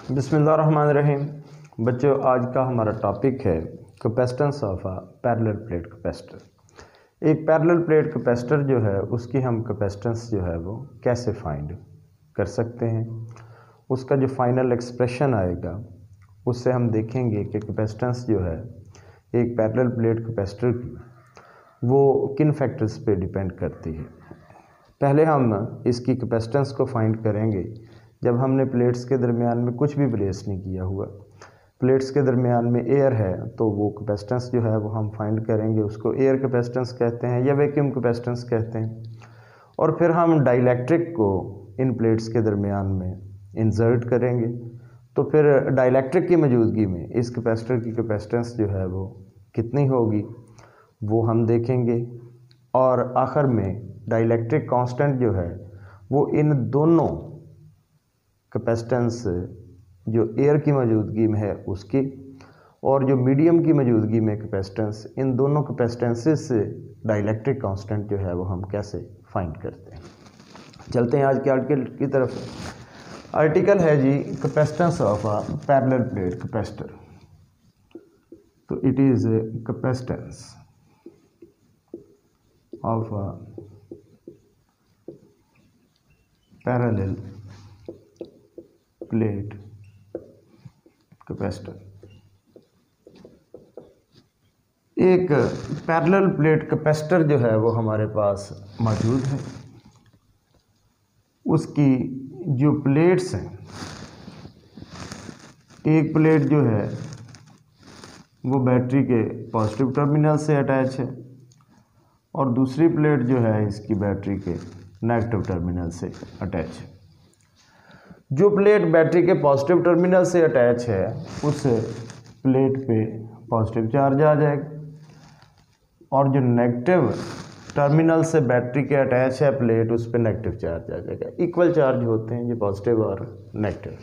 बिस्मिल्लाहिर्रहमानिर्रहीम। बच्चों, आज का हमारा टॉपिक है capacitance of a parallel plate capacitor. एक पैरेलल प्लेट कैपेसिटर जो है उसकी हम कैपेसिटेंस जो है वो कैसे फाइंड कर सकते हैं, उसका जो फाइनल एक्सप्रेशन आएगा उससे हम देखेंगे कि कैपेसिटेंस जो है एक पैरेलल प्लेट कैपेसिटर की वो किन फैक्टर्स पे डिपेंड करती है। पहले हम इसकी कैपेसिटेंस को फाइंड करेंगे जब हमने प्लेट्स के दरमियान में कुछ भी प्लेस नहीं किया हुआ। प्लेट्स के दरमियान में एयर है तो वो कैपेसिटेंस जो है वो हम फाइंड करेंगे, उसको एयर कैपेसिटेंस कहते हैं या वैक्यूम कैपेसिटेंस कहते हैं। और फिर हम डाइलेक्ट्रिक को इन प्लेट्स के दरमियान में इंसर्ट करेंगे तो फिर डाइलेक्ट्रिक की मौजूदगी में इस कैपेसिटर की कैपेसिटेंस जो है वो कितनी होगी वो हम देखेंगे। और आखिर में डाइलेक्ट्रिक कांस्टेंट जो है वो इन दोनों कैपेसिटेंस जो एयर की मौजूदगी में है उसकी और जो मीडियम की मौजूदगी में कैपेसिटेंस, इन दोनों कैपेसिटेंसेस से डाइलेक्ट्रिक कांस्टेंट जो है वो हम कैसे फाइंड करते हैं। चलते हैं आज के आर्टिकल की तरफ। आर्टिकल है जी capacitance of a parallel plate capacitor. तो it is capacitance of a parallel plate capacitor. एक पैरेलल प्लेट कैपेसिटर जो है वो हमारे पास मौजूद है। उसकी जो प्लेट्स हैं, एक प्लेट जो है वो बैटरी के पॉजिटिव टर्मिनल से अटैच है और दूसरी प्लेट जो है इसकी बैटरी के नेगेटिव टर्मिनल से अटैच है। जो प्लेट बैटरी के पॉजिटिव टर्मिनल से अटैच है उस प्लेट पे पॉजिटिव चार्ज आ जाएगा और जो नेगेटिव टर्मिनल से बैटरी के अटैच है प्लेट, उस पे नेगेटिव चार्ज आ जाएगा। इक्वल चार्ज होते हैं ये पॉजिटिव और नेगेटिव।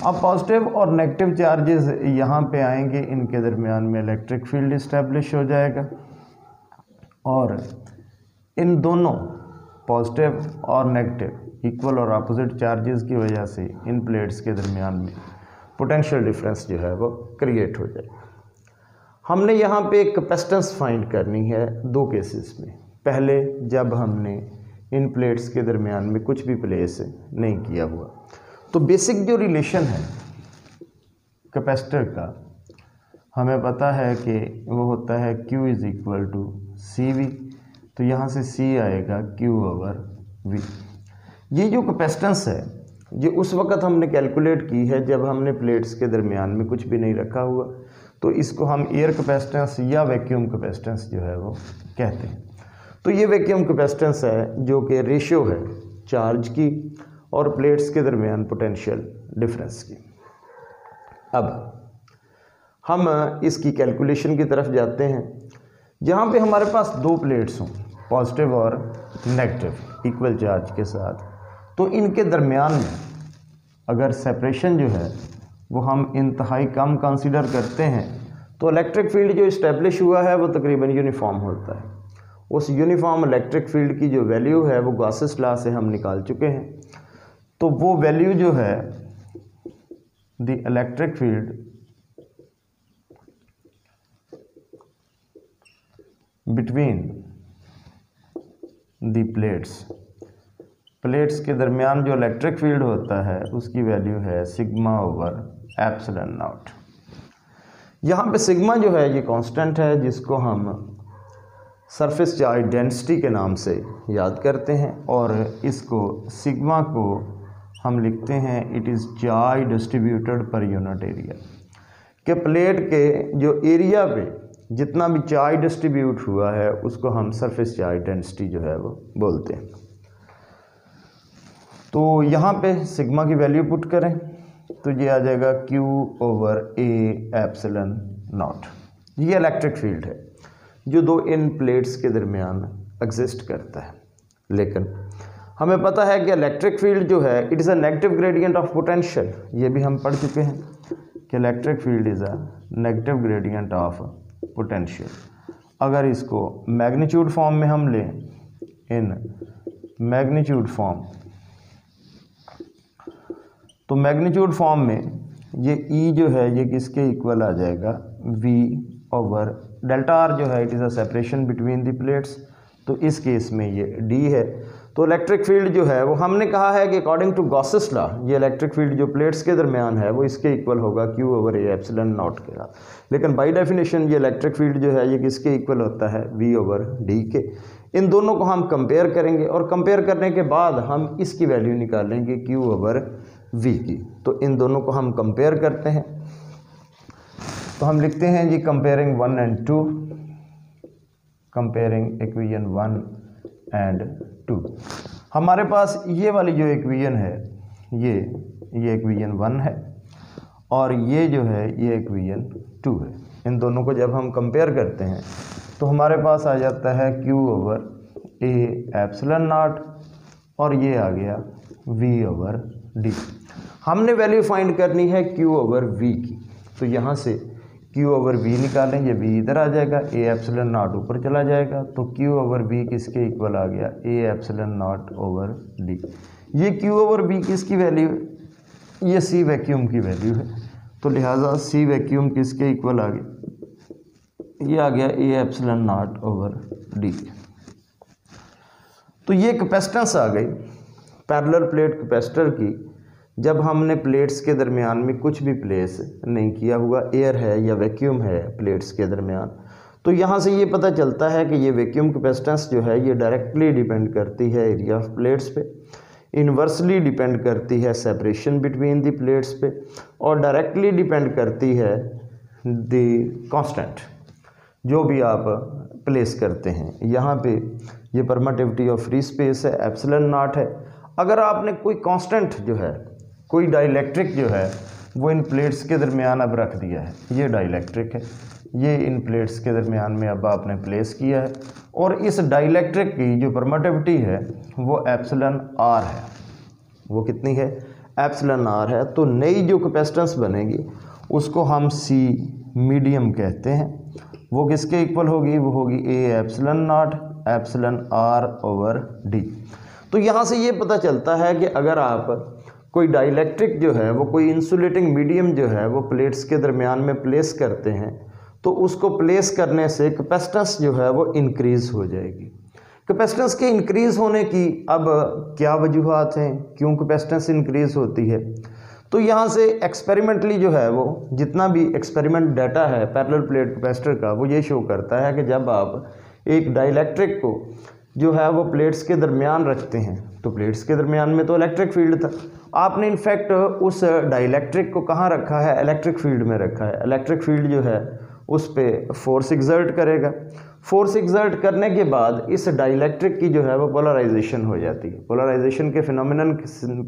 अब पॉजिटिव और नेगेटिव चार्जेस यहाँ पे आएंगे, इनके दरमियान में इलेक्ट्रिक फील्ड इस्टेब्लिश हो जाएगा और इन दोनों पॉजिटिव और नेगेटिव इक्वल और अपोजिट चार्जेस की वजह से इन प्लेट्स के दरमियान में पोटेंशियल डिफरेंस जो है वो क्रिएट हो जाएगा। हमने यहाँ पे एक कैपेसिटेंस फाइंड करनी है दो केसेस में। पहले जब हमने इन प्लेट्स के दरमियान में कुछ भी प्लेस नहीं किया हुआ, तो बेसिक जो रिलेशन है कैपेसिटर का हमें पता है कि वो होता है Q is equal to CV। तो यहाँ से C आएगा Q/V। ये जो कैपेसिटेंस है ये उस वक़्त हमने कैलकुलेट की है जब हमने प्लेट्स के दरमियान में कुछ भी नहीं रखा हुआ, तो इसको हम एयर कैपेसिटेंस या वैक्यूम कैपेसिटेंस जो है वो कहते हैं। तो ये वैक्यूम कैपेसिटेंस है जो कि रेशियो है चार्ज की और प्लेट्स के दरमियान पोटेंशियल डिफरेंस की। अब हम इसकी कैलकुलेशन की तरफ जाते हैं। जहाँ पे हमारे पास दो प्लेट्स हों पॉजिटिव और नेगेटिव इक्वल चार्ज के साथ, तो इनके दरमियान में अगर सेपरेशन जो है वो हम इंतहाई कम कंसीडर करते हैं तो इलेक्ट्रिक फील्ड जो इस्टेब्लिश हुआ है वो तकरीबन यूनिफॉर्म होता है। उस यूनिफॉर्म इलेक्ट्रिक फील्ड की जो वैल्यू है वो गॉसेस लॉ से हम निकाल चुके हैं। तो वो वैल्यू जो है the electric field between the plates के दरमियान जो इलेक्ट्रिक फील्ड होता है उसकी वैल्यू है σ/ε0। यहाँ पे सिग्मा जो है ये कांस्टेंट है जिसको हम सरफेस चार्ज डेंसिटी के नाम से याद करते हैं और इसको सिग्मा को हम लिखते हैं it is charge distributed per unit area. कि प्लेट के जो एरिया पे जितना भी चार्ज डिस्ट्रीब्यूट हुआ है उसको हम सरफेस चार्ज डेंसिटी जो है वो बोलते हैं। तो यहाँ पे सिग्मा की वैल्यू पुट करें तो ये आ जाएगा Q/A∈0। ये इलेक्ट्रिक फील्ड है जो दो इन प्लेट्स के दरमियान एग्जिस्ट करता है। लेकिन हमें पता है कि इलेक्ट्रिक फील्ड जो है it is a negative gradient of potential. ये भी हम पढ़ चुके हैं कि electric field is a negative gradient of potential. अगर इसको मैग्नीट्यूड फॉर्म में हम लें, इन मैग्नीट्यूड फॉर्म तो मैग्नीट्यूड फॉर्म में ये E जो है ये किसके इक्वल आ जाएगा, V ओवर डेल्टा R जो है it is a separation between the plates, तो इस केस में ये D है। तो इलेक्ट्रिक फील्ड जो है वो हमने कहा है कि अकॉर्डिंग टू गॉसेस लॉ ये इलेक्ट्रिक फील्ड जो प्लेट्स के दरमियान है वो इसके इक्वल होगा Q over A epsilon not के साथ। लेकिन बाय डेफिनेशन ये इलेक्ट्रिक फील्ड जो है ये किसके इक्वल होता है, V ओवर D के। इन दोनों को हम कंपेयर करेंगे और कंपेयर करने के बाद हम इसकी वैल्यू निकालेंगे Q ओवर V की। तो इन दोनों को हम कंपेयर करते हैं, तो हम लिखते हैं जी comparing 1 and 2, comparing equation 1 and 2। हमारे पास ये वाली जो इक्वेशन है ये इक्वेशन 1 है और ये जो है ये इक्वेशन 2 है। इन दोनों को जब हम कंपेयर करते हैं तो हमारे पास आ जाता है Q over A epsilon not और ये आ गया V ओवर D। हमने वैल्यू फाइंड करनी है Q ओवर V की, तो यहाँ से Q ओवर V निकालें, ये V इधर आ जाएगा, A एप्सिलॉन नॉट ऊपर चला जाएगा, तो Q ओवर V किसके इक्वल आ गया, A epsilon not over D। ये Q ओवर V किसकी वैल्यू, ये C वैक्यूम की वैल्यू है, तो लिहाजा C वैक्यूम किसके इक्वल आ गया, ये आ गया A epsilon not over D। तो ये कैपेसिटेंस आ गई पैरेलल प्लेट कैपेसिटर की, जब हमने प्लेट्स के दरमियान में कुछ भी प्लेस नहीं किया हुआ, एयर है या वैक्यूम है प्लेट्स के दरमियान। तो यहाँ से ये पता चलता है कि ये वैक्यूम कैपेसिटेंस जो है ये डायरेक्टली डिपेंड करती है एरिया ऑफ प्लेट्स पे, इन्वर्सली डिपेंड करती है सेपरेशन बिटवीन द प्लेट्स पे, और डायरेक्टली डिपेंड करती है द कांस्टेंट जो भी आप प्लेस करते हैं। यहाँ पे ये परमिटिविटी ऑफ फ्री स्पेस है, एप्सिलॉन नॉट है। अगर आपने कोई कांस्टेंट जो है, कोई डाइलेक्ट्रिक जो है वो इन प्लेट्स के दरमियान अब रख दिया है, ये डाइलेक्ट्रिक है, ये इन प्लेट्स के दरमियान में अब आपने प्लेस किया है, और इस डाइलेक्ट्रिक की जो परमिटिविटी है वो एप्सिलॉन आर है। वो कितनी है, एप्सिलॉन आर है। तो नई जो कैपेसिटेंस बनेगी उसको हम सी मीडियम कहते हैं। वो किसके इक्वल होगी, वो होगी A epsilon not epsilon R over D. तो यहाँ से ये पता चलता है कि अगर आप कोई डाइलेक्ट्रिक जो है वो कोई इंसुलेटिंग मीडियम जो है वो प्लेट्स के दरमियान में प्लेस करते हैं तो उसको प्लेस करने से कैपेसिटेंस जो है वो इंक्रीज़ हो जाएगी। कैपेसिटेंस के इंक्रीज़ होने की अब क्या वजूहात हैं, क्यों कैपेसिटेंस इंक्रीज़ होती है। तो यहाँ से एक्सपेरिमेंटली जो है वो जितना भी एक्सपेरिमेंट डाटा है पैरेलल प्लेट कैपेसिटर का वो ये शो करता है कि जब आप एक डाइलेक्ट्रिक को जो है वो प्लेट्स के दरमियान रखते हैं तो प्लेट्स के दरमियान में तो इलेक्ट्रिक फील्ड था, आपने इनफैक्ट उस डाइलेक्ट्रिक को कहाँ रखा है, इलेक्ट्रिक फील्ड में रखा है। इलेक्ट्रिक फील्ड जो है उस पर फोर्स एग्जर्ट करेगा, फोर्स एग्जर्ट करने के बाद इस डाइलेक्ट्रिक की जो है वो पोलराइजेशन हो जाती है। पोलराइजेशन के फिनोमिनन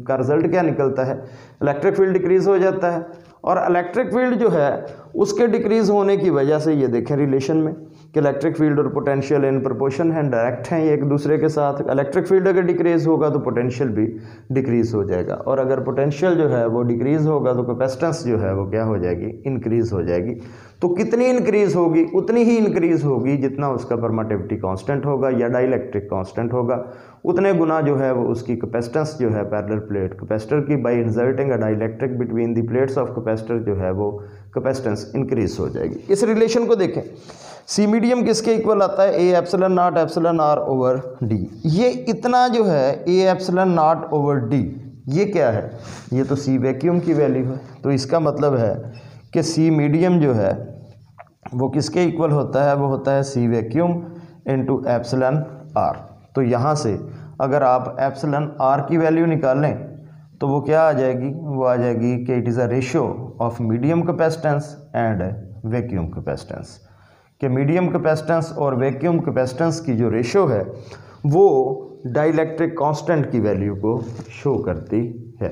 का रिजल्ट क्या निकलता है, इलेक्ट्रिक फील्ड डिक्रीज़ हो जाता है, और इलेक्ट्रिक फील्ड जो है उसके डिक्रीज़ होने की वजह से ये देखें रिलेशन में कि इलेक्ट्रिक फील्ड और पोटेंशियल इन प्रोपोर्शन हैं, डायरेक्ट हैं ये एक दूसरे के साथ। इलेक्ट्रिक फील्ड अगर डिक्रीज़ होगा तो पोटेंशियल भी डिक्रीज़ हो जाएगा, और अगर पोटेंशियल जो है वो डिक्रीज़ होगा तो कैपेसिटेंस जो है वो क्या हो जाएगी, इंक्रीज़ हो जाएगी। तो कितनी इंक्रीज़ होगी, उतनी ही इंक्रीज़ होगी जितना उसका परमिटिविटी कांस्टेंट होगा या डाइलेक्ट्रिक कांस्टेंट होगा, उतने गुना जो है वो उसकी कैपेसिटेंस जो है पैरेलल प्लेट कैपेसिटर की bye inserting a dielectric between the plates of capacitor जो है वो कैपेसिटेंस इंक्रीज हो जाएगी। इस रिलेशन को देखें, सी मीडियम किसके इक्वल आता है, A epsilon not epsilon R over D. ये इतना जो है A epsilon not over D ये क्या है, ये तो सी वैक्यूम की वैल्यू है। तो इसका मतलब है कि सी मीडियम जो है वो किसके इक्वल होता है, वो होता है सी वैक्यूम इनटू एप्सिलॉन आर। तो यहाँ से अगर आप एप्सिलॉन आर की वैल्यू निकालें तो वो क्या आ जाएगी, वो आ जाएगी कि it is a ratio of medium capacitance and vacuum capacitance, कि मीडियम कैपेसिटेंस और वैक्यूम कैपेसिटेंस की जो रेशियो है वो डाइलेक्ट्रिक कांस्टेंट की वैल्यू को शो करती है।